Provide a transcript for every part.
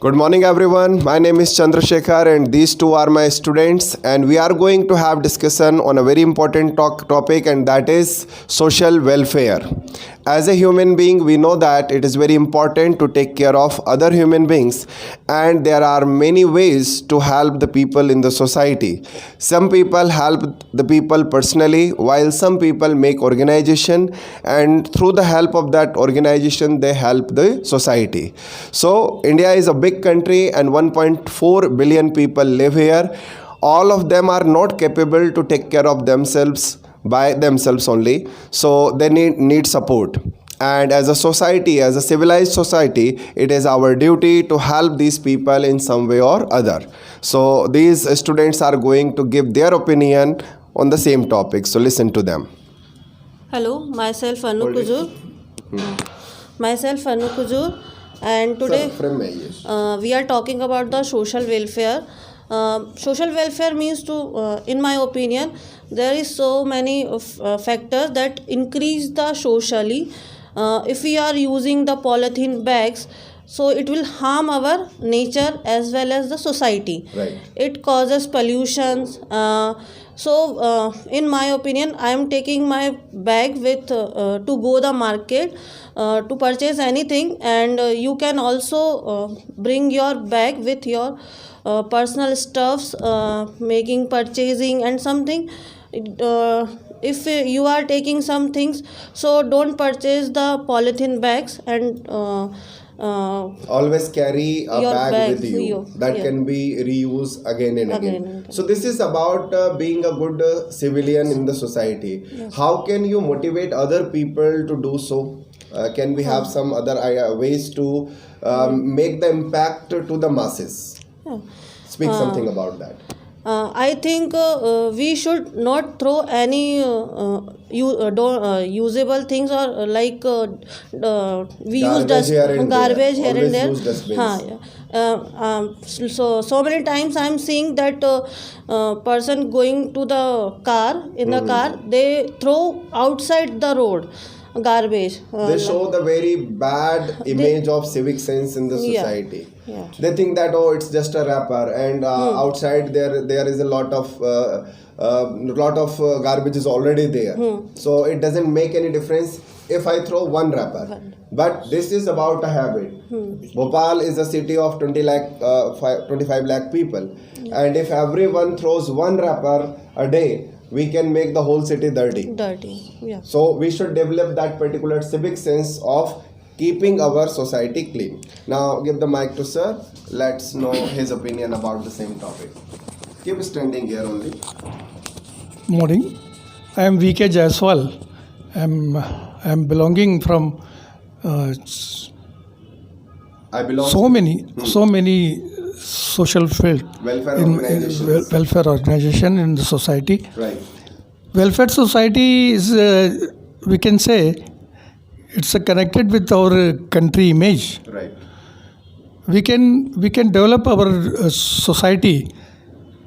Good morning, everyone. My name is Chandrasekhar, and these two are my students. And we are going to have discussion on a very important topic, and that is social welfare. As a human being, we know that it is very important to take care of other human beings, and there are many ways to help the people in the society. Some people help the people personally, while some people make organization, and through the help of that organization, they help the society. So India is a big country and 1.4 billion people live here. All of them are not capable to take care of themselves by themselves only, so they need support. And as a society, as a civilized society, it is our duty to help these people in some way or other. So these students are going to give their opinion on the same topic, so listen to them. Hello, myself Anu Kujur. Myself Anu Kujur, and today we are talking about the social welfare. Social welfare means to, in my opinion, there is so many factors that increase the socially. If we are using the polythene bags, so it will harm our nature as well as the society. Right. It causes pollutions. In my opinion, I am taking my bag with to go the market to purchase anything, and you can also bring your bag with your personal stuffs, making purchasing and something. If you are taking some things, so don't purchase the polythene bags, and always carry a bag with you that yeah. can be reused again and again. So this is about being a good civilian in the society. Yes. How can you motivate other people to do so? Can we have some other ways to make the impact to the masses? Yeah. Speak something about that. I think we should not throw any usable things, or like we use garbage here and there. So many times I am seeing that person going to the car, in the car they throw outside the road garbage. They show the very bad image of civic sense in the society. Yeah. They think that it's just a wrapper, and outside there is a lot of garbage is already there. So it doesn't make any difference if I throw one wrapper. But this is about a habit. Bhopal is a city of 25 lakh people, and if everyone throws one wrapper a day, we can make the whole city dirty. Yeah. So we should develop that particular civic sense of keeping our society clean. Now give the mic to sir. Let's know his opinion about the same topic. Keep standing here only. Morning. I am VK Jaiswal. I am belonging from I belong so many social field welfare in organizations. welfare organization in the society. Right. Welfare society is we can say it's connected with our country image. Right. We can develop our society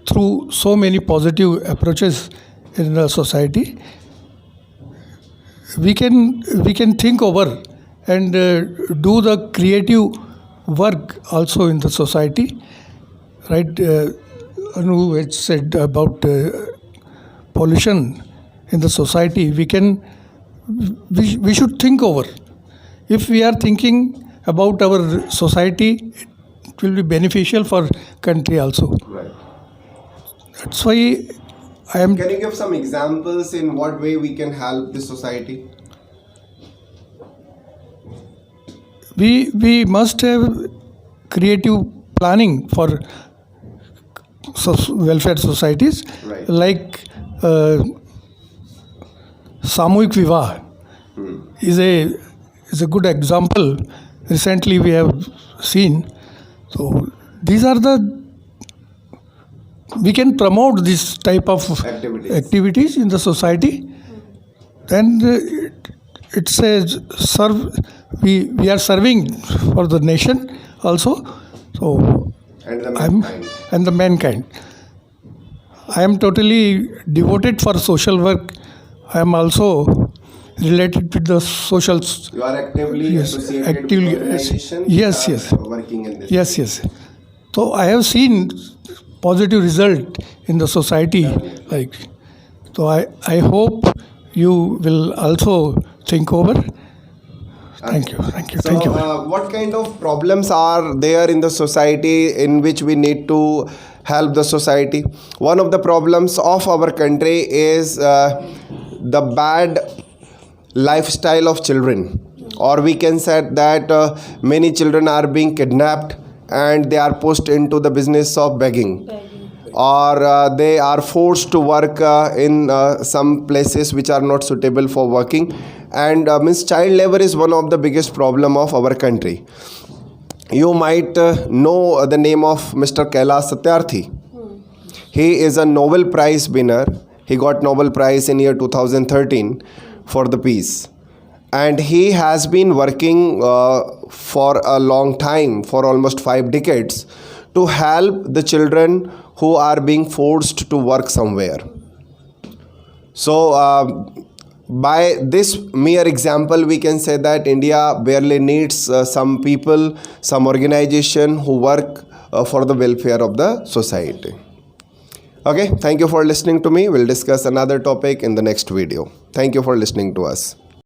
through so many positive approaches in the society. We can think over and do the creative work also in the society, right? Anu had said about pollution in the society. We should think over. If we are thinking about our society, it will be beneficial for country also. Right. That's why I am. Can you give some examples in what way we can help the society? We must have creative planning for welfare societies, Right. like Samuhik Vivah is a good example. Recently we have seen. So these are we can promote this type of activities in the society. Then it's a we are serving for the nation also. So And the the mankind. I am totally devoted for social work. I am also related with the social. You are actively Yes, associated actively, with organizations yes, which yes. are working in this. Yes, yes. So I have seen positive result in the society. Like, so I hope you will also think over. Thank you, thank you, So, thank you. what kind of problems are there in the society in which we need to help the society? One of the problems of our country is the bad lifestyle of children, or we can say that many children are being kidnapped and they are pushed into the business of begging, or they are forced to work in some places which are not suitable for working, and means child labor is one of the biggest problem of our country. You might know the name of Mr. Kailash Satyarthi. He is a Nobel Prize winner. He got Nobel Prize in year 2013 for the peace, and he has been working for a long time, for almost 5 decades, to help the children who are being forced to work somewhere. So by this mere example, we can say that India barely needs some people, some organization who work for the welfare of the society. Okay, thank you for listening to me. We'll discuss another topic in the next video. Thank you for listening to us.